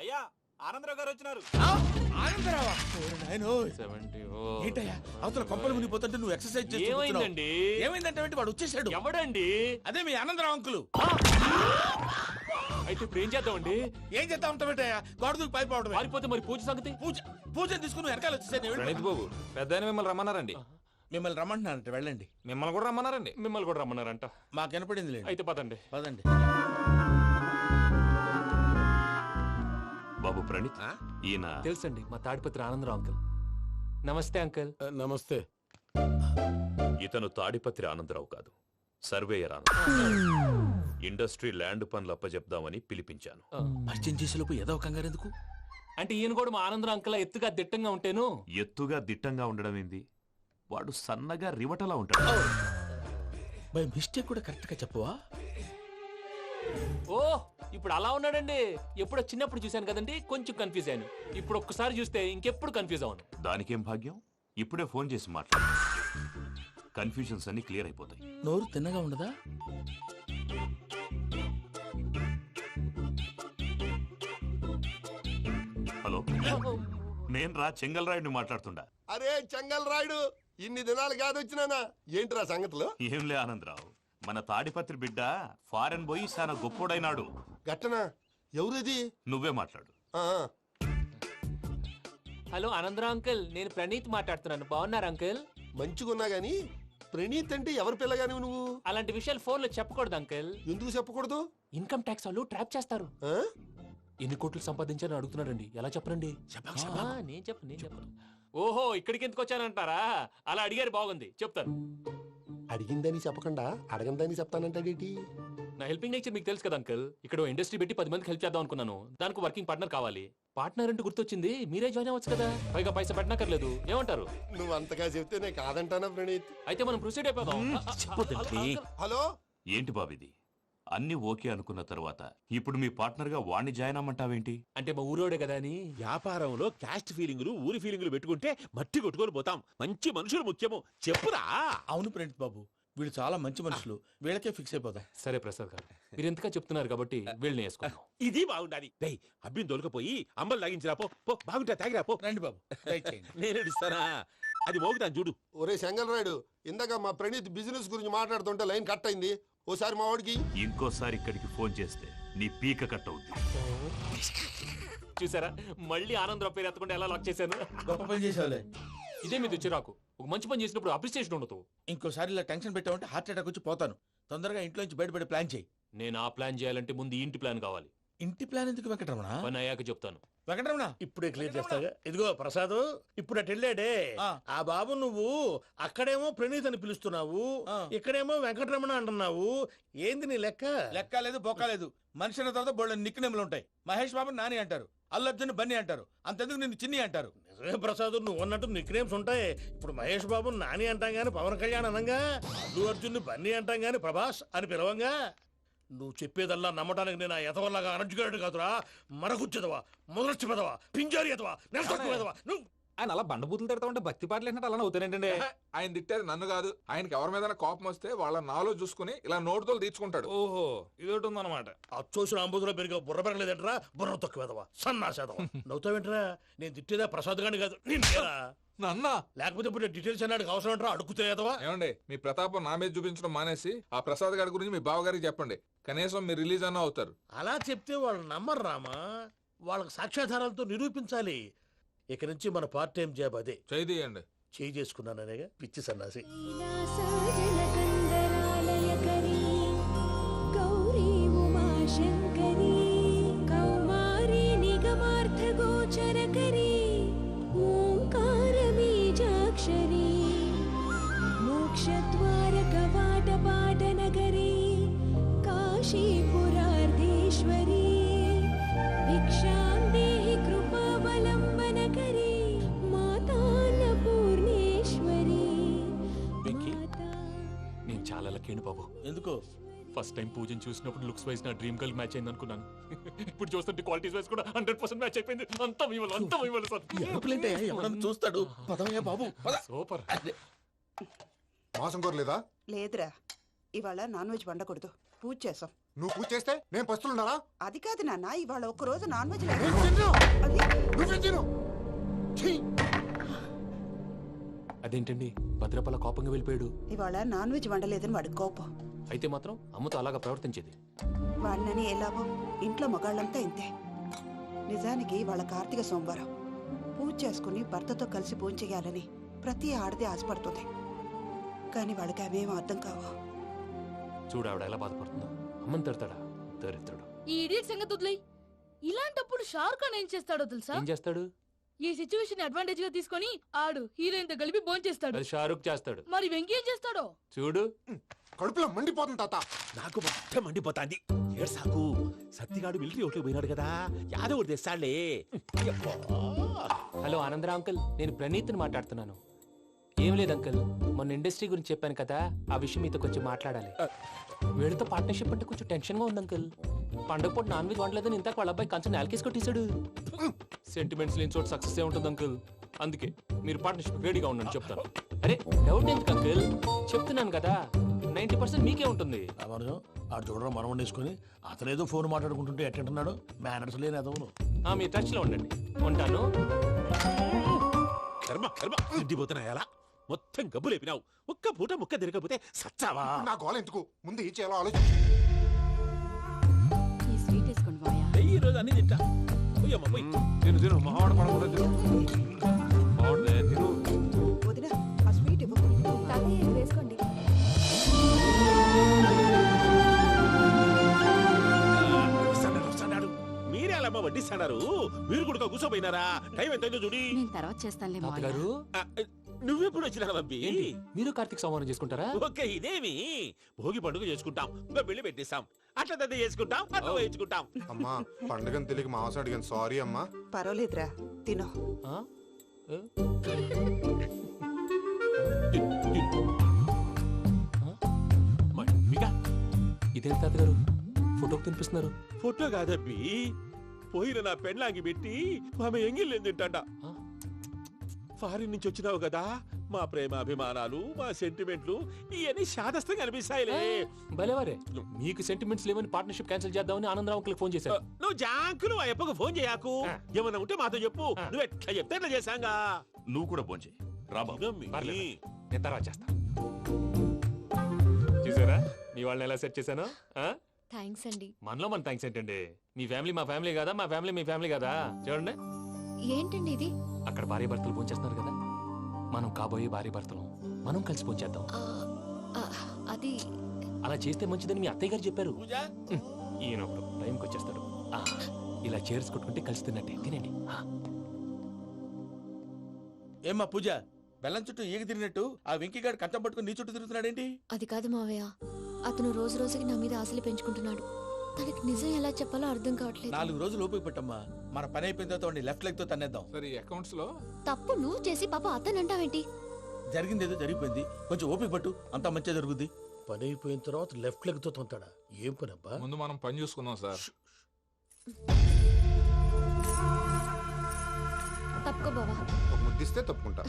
అయ్యా ఆనందరావు గారు వచ్చినారు. ఆనందరావా? ఏంటయ్యా అవతల కొంపలు మునిగిపోతుంటే నువ్వు ఎక్సర్సైజ్ ఏమైందండి? ఏమైందంటే వాడు వచ్చేసాడు. ఎవడండి? అదే మీ ఆనందరావు అంకులు. అయితే ఇప్పుడు ఏం చేద్దామండి? ఏం చేస్తా ఉంటావేటయ్యా? గొడవకు పైపోవడం. పారిపోతే మరి పూజ సంగతి? పూజ తీసుకుని వెనకాల వచ్చేసాను. ప్రణీత్ బాబు పెద్ద మిమ్మల్ని రమ్మన్నారండి. మిమ్మల్ని రమ్మంటున్నారంట, వెళ్ళండి. మిమ్మల్ని కూడా రమ్మన్నారండి. మిమ్మల్ని కూడా రమ్మన్నారంట. మాకు వినపడింది లేండి. అయితే పదండి. పదండి. బాబు ప్రణీత్, ఈయన తెలుసండి, మా తాడిపత్రి ఆనందరావు అంకుల్. నమస్తే అంకుల్. నమస్తే. ఇతను తాడిపత్రి ఆనందరావు కాదు, సర్వేయర్ ఆనందరావు. ఇండస్ట్రీ ల్యాండ్ పనులు అప్పచెప్దామని పిలిపించాను. పరిచయం చేసేలోపు ఏదో కంగారు ఎందుకు? అంటే ఈయన కూడా మా ఆనందరావు అంకుల్ ఎత్తుగా దిట్టంగా ఉంటాను. ఎత్తుగా దిట్టంగా ఉండడం ఏంది, వాడు సన్నగా రివటలా ఉంటాడు. బై మిస్టేక్ కూడా కరెక్ట్ గా చెప్పవా? ఓ ఇప్పుడు అలా ఉన్నాడండి. ఎప్పుడో చిన్నప్పుడు చూశాను కదండి, కొంచెం కన్ఫ్యూజ్ అయ్యాను. ఇప్పుడు ఒక్కసారి చూస్తే ఇంకెప్పుడు కన్ఫ్యూజ్ అవును. దానికేం భాగ్యం, ఇప్పుడే ఫోన్ చేసి మాట్లాడు. కన్ఫ్యూజన్స్ అన్ని క్లియర్ అయిపోతాయి. నోరు తిన్నగా ఉండదా? హలో, నేను రా చెంగల్రాయుడిని మాట్లాడుతుండా. అరే చెంగల్ రాయుడు, ఇన్ని దినాలు కాదు వచ్చినానా? ఏంట్రా సంగతులు? ఏంలే ఆనందరావు, మన తాడిపత్రి బిడ్డ ఫారెన్ పోయి చాలా గొప్పోడైనాడు. గట్టనా? ఎవరిది? నువ్వే మాట్లాడు. ఆ, హలో ఆనందరావు అంకుల్, నేను ప్రణీత్ మాట్లాడుతున్నాను. బాగున్నారు అంకుల్? మంచిగున్నా గాని ప్రణీత్ అంటే ఎవరి పిల్లగాని నువ్వు? అలాంటి విషయాలు ఫోన్ లో చెప్పకూడదు అంకుల్. ఎందుకు చెప్పకూడదు? ఇన్కమ్ ట్యాక్స్ వాళ్ళు ట్రాప్ చేస్తారు. ఆ? ఎన్ని కోట్లు సంపాదించాలని అడుగుతున్నారండి. ఎలా చెప్పరండి? నేను చెప్పను. ఓహో, ఇక్కడికి ఎందుకు వచ్చానంటారా? అలా అడిగారు, బాగుంది, చెప్తాను. అడిగిందని చెప్పకుండా అడగందని చెప్తానంటాడేటి? నా హెల్పింగ్ నేచర్ మీకు తెలుసు కదా అంకుల్. ఇక్కడ ఇండస్ట్రీ పెట్టి 10 మందికి హెల్ప్ చేద్దాం అనుకున్నాను. దానికి వర్కింగ్ పార్ట్నర్ కావాలి. పార్ట్నర్ అంటే గుర్తొచ్చింది, మీరే జాయిన్ అవ్వచ్చు కదా. పైగా పైసా పెట్టనక్కర్లేదు. ఏమంటారు? నువ్వు అంతగా చెప్తే నేను కాదంటానా ప్రణీత్? అయితే మనం ప్రొసీడ్ అయిపోదాం. హలో, ఏంటి బాబిది, అన్ని ఓకే అనుకున్న తర్వాత ఇప్పుడు మీ పార్ట్నర్ గా వాణ్ణి జాయిన్ అమ్మంటావేంటి? అంటే మా ఊరోడే కదా అని. వ్యాపారంలో క్యాస్ట్ ఫీలింగులు ఊరి ఫీలింగులు పెట్టుకుంటే మట్టి కొట్టుకొని పోతాం. మంచి మనుషులు ముఖ్యము. చెప్పురా. అవును ప్రణీత్ బాబు, వీళ్ళు చాలా మంచి మనుషులు. వీళ్ళకే ఫిక్స్ అయిపోదాం. సరే ప్రసాద్ గారు, మీరు ఎంతగా చెప్తున్నారు కాబట్టి వీళ్ళని వేసుకుందాం. ఇది బాగుండాలి. డై అబ్బిని దొలకపోయి అంబలు లాగించిరా పో. పో బాగుంటా తాగిరా పో. రండి బాబు, దయచేయండి. నేను ఇస్తానా? అది మోగుతాను చూడు. ఒరే చెంగల్ రాయుడు, ఇందాక మా ప్రణీత్ బిజినెస్ గురించి మాట్లాడుతుంటే లైన్ కట్ అయింది. ఓసారి మా వాడికి. ఇంకోసారి ఇక్కడికి ఫోన్ చేస్తే నీ పీక కట్ అవుద్ది. చూసారా, మళ్ళీ ఆనందరావు పేరు ఎత్తకుండా ఎలా లాక్ చేశాను. గొప్ప పని చేసేవాళ్ళే. ఇదే మీద చిరాకు. ఒక మంచి పని చేసినప్పుడు అప్రిసియేషన్ ఉండదు. ఇంకోసారి ఇలా టెన్షన్ పెట్టామంటే హార్ట్ అటాక్ వచ్చి పోతాను. తొందరగా ఇంట్లో నుంచి బయటపడే ప్లాన్ చేయి. నేను ఆ ప్లాన్ చేయాలంటే ముందు ఈ ఇంటి ప్లాన్ కావాలి. ఇంటి ప్లాన్ ఎందుకు వెంకటరమణ? పని అయ్యాక చెప్తాను. వెంకటరమణ ఇప్పుడే క్లియర్ చేస్తాగా. ఇదిగో ప్రసాద్, ఇప్పుడు అటు వెళ్ళాడే ఆ. ఆ బాబు, నువ్వు అక్కడేమో ప్రణీత్ అని పిలుస్తున్నావు, ఆ. ఇక్కడేమో వెంకటరమణ అంటున్నావు. ఏంది నీ లెక్క? లెక్క లేదు, బొక్క లేదు. మనిషి అన్న తర్వాత బోళ్ళ నిక్నెములు ఉంటాయి. మహేష్ బాబు నాని అంటారు, అల్లు అర్జున్ బన్నీ అంటారు, అంతెందుకు నిన్ను చిన్ని అంటారు. నిజమే ప్రసాద్, నువ్వు అన్నట్టు నిక్నేమ్స్ ఉంటాయి. ఇప్పుడు మహేష్ బాబు నాని అంటాం గాని పవన్ కళ్యాణ్ అనంగా, అల్లు అర్జున్ బన్నీ అంటాం గాని ప్రభాస్ అని పిలవంగా. నువ్వు చెప్పేదల్లా నమ్మటానికి నేను ఎతవల్లాగా అనర్జుకేటెడ్ కాదురా. మరగుచ్చదవా, మొదలచ్చి పెదవా, పింజారి ఎదవా, నెలసొక్కు పెదవా. నువ్వు ఆయన అలా బండబూతులు తిడతా ఉంటే భక్తి పాటలు ఏంటంటే అలా అవుతానేంటండి. ఆయన తిట్టేది నన్ను కాదు, ఆయనకి ఎవరి మీద కోపం వస్తే వాళ్ళ నాలో చూసుకుని ఇలా నోటుతో తీర్చుకుంటాడు. ఓహో, ఇదొకటి ఉందన్నమాట. అచ్చోసిన అంబుధులో పెరిగే బుర్ర పెరగలేదంటరా. బుర్ర తొక్కువేదవా, సన్నాసేదవా. నవ్వుతావేంట్రా? నేను తిట్టేదా ప్రసాద్ గాని కాదు, నిన్నేరా. నన్నా లేకపోతే ఇప్పుడు డీటెయిల్స్ అన్నాడు అవసరం అంటారా? అడుగుతాయేదవా. ఏమండి, మీ ప్రతాపం నా మీద చూపించడం మానేసి ఆ ప్రసాద్ గారి గురించి మీ బావగారికి చెప్పండి. కనీసం మీరు రిలీజ్ అన్న అవుతారు. అలా చెప్తే వాళ్ళు నమ్మరు రామా. వాళ్ళకి సాక్ష్యాధారాలతో నిరూపించాలి. ఇక నుంచి మన పార్ట్ టైం జాబ్ అదే. చేయండి. చేయి చేసుకున్నాననేగా పిచ్చి సన్నాసి. కైలాసజనకందరాలయకరీ గౌరీ ఉమాశంకరీ కౌమారీ నిగమార్థగోచరకరీ ఓంకారబీజాక్షరీ మోక్షద్వారకవాటపాటనగరీ కాశీపురార్ధేశ్వరీ భిక్షాం దేహి కృపావలంబనకరీ మాతాన్నపూర్ణేశ్వరీ. వెంకీ, నేను చాలా లక్కీ బాబు. ఎందుకు? ఫస్ట్ టైం పూజను చూసినప్పుడు లుక్స్ వైజ్ నా డ్రీమ్ గర్ల్ మ్యాచ్ అయింది అనుకున్నాను. ఇప్పుడు చూస్తుంటే క్వాలిటీస్ వైజ్ కూడా 100% మ్యాచ్ అయిపోయింది. అంతా ఇవ్వాలి సార్. ఎవడన్నా చూస్తాడు. పదవయ్యా బాబు, పద. సూపర్. మాసం కోరలేదా? లేదురా, ఇవాళ నాన్ వెజ్ వండకూడదు. పూజ చేసాం. నువ్వు పూజ చేస్తే నేను పస్తులున్నారా? అది కాదు నాన్న, ఇవాళ ఒక్క రోజు నాన్ వెజ్ నేను తిన్ను. అది నువ్వే తిను. ఛీ! అదేంటండి భద్రపల కోపంగా వెళ్ళిపోయాడు? ఇవాళ నాన్ వెజ్ వండలేదని వాడి కోపం. అయితే మాత్రం అమ్మతో అలాగా ప్రవర్తించేది. వాడినని ఎలాగో ఇంట్లో మగాళ్ళంతా ఇంతే. నిజానికి వాళ్ళ కార్తీక సోమవారం పూజ చేసుకుని భర్తతో కలిసి పూజ చేయాలని ప్రతి ఆడది ఆశపడుతుంది. కానీ వాళ్ళకి అవేం అర్థం కావు. చూడు ఆవిడ ఎలా బాధపడుతుందో. అమ్మని తిడతాడా దరిద్రుడు. ఈ ఇడియట్ సంగతి వదిలేయ్. ఇలాంటప్పుడు షారుఖ్ ఖాన్ ఏం చేస్తాడో తెలుసా? ఏం చేస్తాడు? ఈ సిచ్యువేషన్ అడ్వాంటేజ్ గా తీసుకొని ఆడు హీరోయిన్ తో కలిపి బోన్ చేస్తాడు. అది షారుఖ్ చేస్తాడు. మరి వెంకీ ఏం చేస్తాడో చూడు. కడుపులో మండిపోతుంది తాత. నాకు మొత్తం మండిపోతాంది. ఏడ్సాకు, సత్తిగాడు మిలిటరీ ఒకటి పోయినాడు కదా, యాదవ్ ఒకటి తెస్తాడులే. యబ్బా. హలో ఆనందరా అంకుల్, నేను ప్రణీత్ని మాట్లాడుతున్నాను. ఏం లేదు అంకుల్, మొన్న ఇండస్ట్రీ గురించి చెప్పాను కదా, ఆ విషయం మీతో కొంచెం మాట్లాడాలి. వీళ్ళతో పార్ట్నర్షిప్ అంటే కొంచెం టెన్షన్ గా ఉంది అంకుల్. పండగ పూట నాన్ వెజ్ వండలేదని ఇంతకు వాళ్ళ అబ్బాయి కంచెం నేలకేసి కొట్టేశాడు. సెంటిమెంట్స్ లేని చోట సక్సెస్ ఏ ఉంటుంది అంకుల్. అందుకే మీరు పార్ట్నర్షిప్ రెడీగా ఉండండి చెప్తాను. అరే డౌట్ ఎందుకు అంకుల్, చెప్తున్నాను కదా 90% మీకే ఉంటుంది. రామానుజం ఆడు చూడడం మనం వండేసుకుని అతనేదో ఫోన్ మాట్లాడుకుంటుంటే ఎట్టంటున్నాడు. మేనర్స్ లేని అదవును. మీ టచ్ లో ఉండండి. ఉంటాను. కర్మ కర్మ, తిండిపోతున్నా ఎలా మొత్తం గబ్బు లేపినావు. ఒక్క పూట ముక్క తిరగకపోతే సచ్చావా? నా గోల ఎందుకు, ముందు ఏం చేయాలో ఆలోచించు. ఈ స్వీట్ వేసుకోండి మాయా. ఈ రోజు అన్ని తింటా. పోయమ్మ, పోయ్. తిను తిను మావాడు పడకుండా తిను. మావాడిదే తిను. వదిన ఆ స్వీట్ ఇవ్వు. వేసుకోండి. వస్తాడు. మీరే అలా వడ్డిస్తాడారు. మీరు కూడా కూర్చోపోయినారా? టైం ఎంతైందో చూడి. నేను తర్వాత చేస్తానులే మావయ్య. తాతగారు ఆ, నువ్వెప్పుడు వచ్చినా బంపి? ఏంటి మీరు కార్తీక్ సంహారం చేసుకుంటారా? ఓకే, ఇదేమి భోగి పండుగ చేసుకుంటాం, ఇంకా పెళ్లి పెట్టేస్తాం, అట్లా దద్ద చేసుకుంటాం, అట్లా వేయించుకుంటాం. అమ్మా పండుగని తెలియక మాంసం అడిగాను, సారీ అమ్మా. పర్వాలేదురా, తినో. ఆ? ఏ? మమ్మిగా ఇదేంటి తాతగారు ఫోటోకి తినిపిస్తున్నారు? ఫోటో కాదబ్బి, పోయిన నా పెళ్ళాంగి పెట్టి ఆమె ఎంగిల్లేం తింటాడ. ఆ? ఫారిన్ నుంచి వచ్చినావు కదా, మా ప్రేమ అభిమానాలు, మా సెంటిమెంట్లు ఇవన్నీ శాదస్తంగా అనిపిస్తాయిలే. భలేవారే, మీకు సెంటిమెంట్స్ లేవని పార్ట్నర్షిప్ క్యాన్సిల్ చేద్దామని ఆనందరావు అంకుల్ ఫోన్ చేశారు. నువ్వు జాంకులు ఆ ఎప్పకు ఫోన్ చేయకు. ఏమన్నా ఉంటే మాతో చెప్పు. నువ్వు ఎట్లా చెప్తే ఎట్లా చేశాంగా. నువ్వు కూడా పోంచే రాబాబు. పర్లేదు, నేను తర్వాత చేస్తా. చూసారా మీ వాళ్ళని ఎలా సెట్ చేశాను? థ్యాంక్స్ అండి. మనలో మన థ్యాంక్స్ ఏంటండి? మీ ఫ్యామిలీ మా ఫ్యామిలీ కదా, మా ఫ్యామిలీ మీ ఫ్యామిలీ కదా. చూడండి, ఏంటండి ఇది? అక్కడ భార్య భర్తలు పోంచేస్తున్నారు కదా, మనం కాబోయే భార్య భర్తలు మనం కలిసి పోంచేద్దాం. అది అలా చేస్తే మంచిదని మీ అత్తయ్య గారు చెప్పారు. పూజ ఈయన ఒకడు టైంకి వచ్చేస్తాడు. ఇలా చేర్స్ కొట్టుకుంటే కలిసి తిన్నట్టే. తినండి. ఏమ్మా పూజ, బెల్లం చుట్టూ ఈగ తిరిగినట్టు ఆ వెంకీగాడు కంచం పట్టుకుని నీ చుట్టూ తిరుగుతున్నాడేంటి? అది కాదు మావయ్య, అతను రోజు రోజుకి నా మీద ఆశలు పెంచుకుంటున్నాడు. తనకి నిజం ఎలా చెప్పాలో అర్థం కావట్లేదు. 4 రోజులు ఓపిక పట్టమ్మా, మన పని అయిపోయిన తర్వాత వాడిని లెఫ్ట్ లెగ్ తో తన్నేద్దాం. సరే అకౌంట్స్ లో తప్పు నువ్వు చేసి పాప అతను అంటావేంటి? జరిగింది ఏదో జరిగిపోయింది, కొంచెం ఓపిక పట్టు, అంతా మంచిగా జరుగుద్ది. పని అయిపోయిన తర్వాత లెఫ్ట్ లెగ్ తో తొంతాడా? ఏం పని అబ్బా? ముందు మనం పని చూసుకుందాం సార్. తప్పుకో బావా. ఒక ముద్దిస్తే తప్పుకుంటా.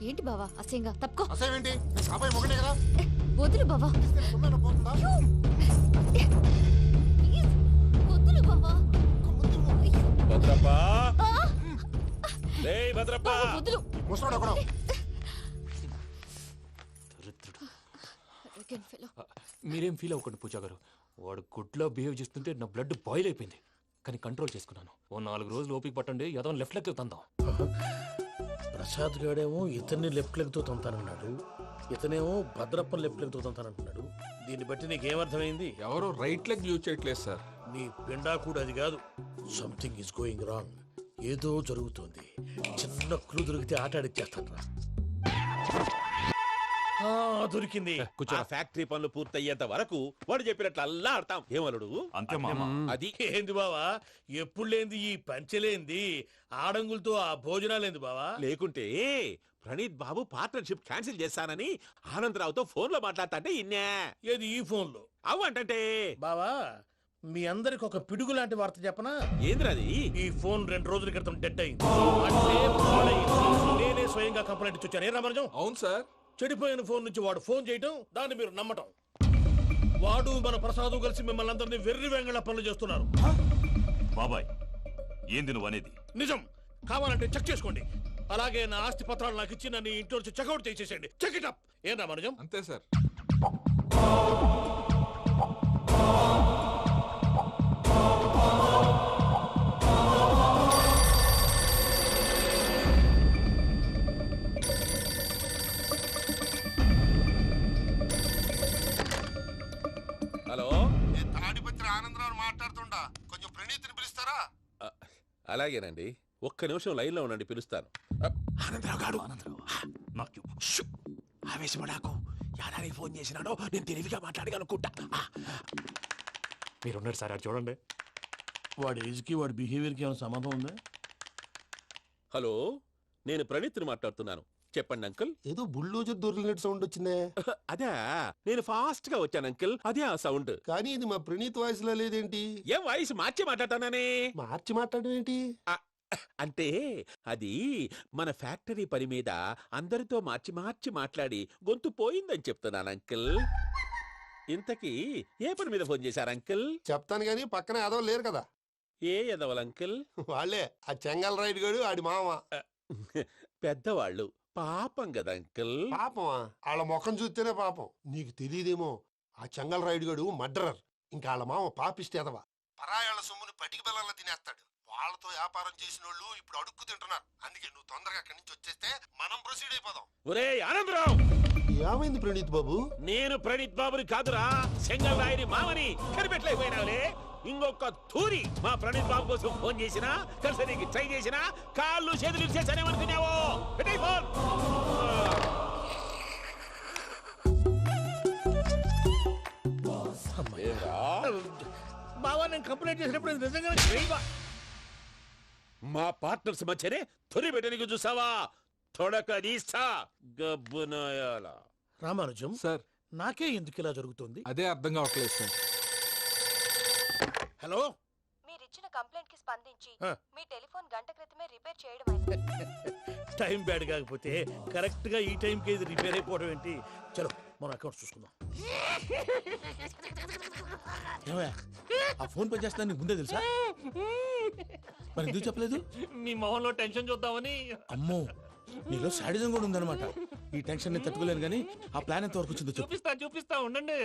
ఏంటి బావా అసహ్యంగా? తప్పుకో. అసేమేంటి, అబ్బాయి మొగనే కదా. వదులు బావా. తొందరగా పోతుందా? ప్లీజ్, వదులు బావా. భద్రప్ప, రేయ్ భద్రప్ప. బావా, వదులు. ముసలోడు ఒకడు. Arrogant fellow. మీరేం ఫీల్ అవ్వకండి పూజా గారు. వాడు గుడ్లో బిహేవ్ చేస్తుంటే నా బ్లడ్ బాయిల్ అయిపోయింది. కానీ కంట్రోల్ చేసుకున్నాను. ఓ 4 రోజులు ఓపిక పట్టండి, ఏదో లెఫ్ట్ లెగ్ తందాం. ప్రసాద్ గాడేమో ఇతన్ని లెఫ్ట్ లెగ్ తో తొంతానన్నాడు, ఇతనేమో భద్రప్పని లెఫ్ట్ లెగ్ తో తొంతానంటున్నాడు. దీన్ని బట్టి నీకేమర్థమైంది? ఎవరు రైట్ లెగ్ యూజ్ చేయట్లేదు సార్. నీ పిండా కూడా అది కాదు. Something is going wrong. ఏదో జరుగుతోంది. చిన్న క్లూ దొరికితే ఆట ఆడిచ్చేస్తాను రా. దొరికింది. ఆ ఫ్యాక్టరీ పనులు పూర్తయ్యేంత వరకు వాడు చెప్పినట్లు అల్లా ఆడతాం. ఏమలుడు? అంతే మామ. అది ఏంది బావా, ఎప్పుడు లేంది ఈ పంచలేంది, ఆడంగులతో ఆ భోజనాలేంది బావా? లేకుంటే ప్రణీత్ బాబు పార్ట్నర్షిప్ క్యాన్సిల్ చేస్తానని ఆనందరావుతో ఫోన్ లో మాట్లాడతాంటే ఇన్నే. ఏది ఈ ఫోన్ లో? అవ్వంటే బావా, మీ అందరికి ఒక పిడుగు లాంటి వార్త చెప్పనా? ఏంద్రది? ఈ ఫోన్ 2 రోజుల క్రితం డెడ్ అయింది. అంటే పాడైంది. నేనే స్వయంగా కంప్లైంట్ ఇచ్చి వచ్చాను. ఏ రామరాజం? అవును సార్. చెడిపోయిన ఫోన్ నుంచి వాడు ఫోన్ చేయటం, దాన్ని మీరు నమ్మటం. వాడు మన ప్రసాదు కలిసి మిమ్మల్ని అందరినీ వెర్రి వెంగళ పనులు చేస్తున్నారు. బాబాయ్ ఏంది నువ్వు అనేది? నిజం. కావాలంటే చెక్ చేసుకోండి. అలాగే నా ఆస్తి పత్రాలు నాకు ఇచ్చి నన్ను ఇంట్లో నుంచి చెక్అౌట్ చేసేసేయండి. Check it up. ఏం రామానుజం? అంతే సార్. హలో, నేను తాడిపత్రి ఆనందరావు మాట్లాడుతుండా, కొంచెం ప్రణీతిని పిలుస్తారా? అలాగేనండి, ఒక్క నిమిషం లైన్ లో ఉండండి, పిలుస్తాను. ఆనందరావు గాడు, నాకు ఆవేశపడాకు. యాదానికి ఫోన్ చేసినాడో నేను తెలివిగా మాట్లాడగలనుకుంటా. మీరున్నారు సార్, అది చూడండి. వాడి ఏజ్కి వాడి బిహేవియర్కి ఏమైనా సంబంధం ఉందా? హలో, నేను ప్రణీత్ని మాట్లాడుతున్నాను. చెప్పండి అంకుల్. ఏదో బుల్డోజర్ దొరికినట్టు సౌండ్ వచ్చిందే. అదే, నేను ఫాస్ట్ గా వచ్చాను అంకుల్, అదే ఆ సౌండ్. కానీ ఇది మా ప్రణీత్ వాయిస్ లో లేదేంటి? ఏం వాయిస్ మార్చి మాట్లాడతానని? మార్చి మాట్లాడడం ఏంటి? అంటే అది మన ఫ్యాక్టరీ పని మీద అందరితో మార్చి మార్చి మాట్లాడి గొంతు పోయిందని చెప్తున్నాను అంకుల్. ఇంతకీ ఏ పని మీద ఫోన్ చేశారు అంకుల్? చెప్తాను గానీ పక్కన ఏదో లేరు కదా. ఏ ఎదవలు అంకుల్? వాళ్ళే ఆ చెంగల్ రైడ్ గడు ఆడి మామ. పెద్దవాళ్ళు, పాపం కదా అంకుల్. పాపమా? వాళ్ళ ముఖం చూస్తేనే పాపం. నీకు తెలియదేమో, ఆ చెంగల్ రైడ్ గడు మర్డరర్. ఇంకా వాళ్ళ మామ పాపిస్తేదవా. పరాయాళ్ళ సొమ్ముని పటికి బెల్లంలో తినేస్తాడు. వాళ్ళతో వ్యాపారం చేసిన వాళ్ళు ఇప్పుడు అడుక్కు తింటున్నారు. అందుకే నువ్వు తొందరగా అక్కడి నుంచి వచ్చేస్తే మనం ప్రొసీడ్ అయిపోదాం. ఒరే ఆనందరావు, ఏమైంది ప్రణీత్ బాబు? నేను ప్రణీత్ బాబుని కాదురా, సెంగల్ రాయని మామని. కనిపెట్టలేకపోయినావులే. ఇంకొక తూరి మా ప్రణీత్ బాబు కోసం ఫోన్ చేసినా, కలిసి ట్రై చేసినా కాళ్ళు చేతులు చేశానేమనుకున్నావో. పెట్టేయ్ ఫోన్. బావా, నేను కంప్లైంట్ చేసినప్పుడు ఇది నిజంగానే చేయవా? మా పార్ట్నర్స్ మధ్యనే తొలి పెట్టడానికి చూసావా? తొడక నీస్తా గబ్బునాయాల. రామానుజం సార్, నాకే ఎందుకు ఇలా జరుగుతుంది? అదే అర్థం కావట్లేదు సార్. హలో, మీరిచ్చిన కంప్లైంట్ కి స్పందించి ఆ. మీ టెలిఫోన్ గంట క్రితమే రిపేర్ చేయడం టైం బ్యాడ్ కాకపోతే కరెక్ట్ గా ఈ టైంకి ఇది రిపేర్ అయిపోవడం ఏంటి? చలో మన అకౌంట్ చూసుకుందాం. ఏమయ్య, ఆ ఫోన్ పని చేస్తున్నా నీకు ముందే తెలుసా? మరి ఎందుకు చెప్పలేదు? మీ మొహంలో టెన్షన్ చూద్దామని. అమ్మో, నీలో శాడిజం కూడా ఉందన్నమాట. ఈ టెన్షన్ ని తట్టుకోలేను కానీ ఆ ప్లాన్ ఎంత వరకు వచ్చిందో చెప్పు. చూపిస్తా ఉండండి.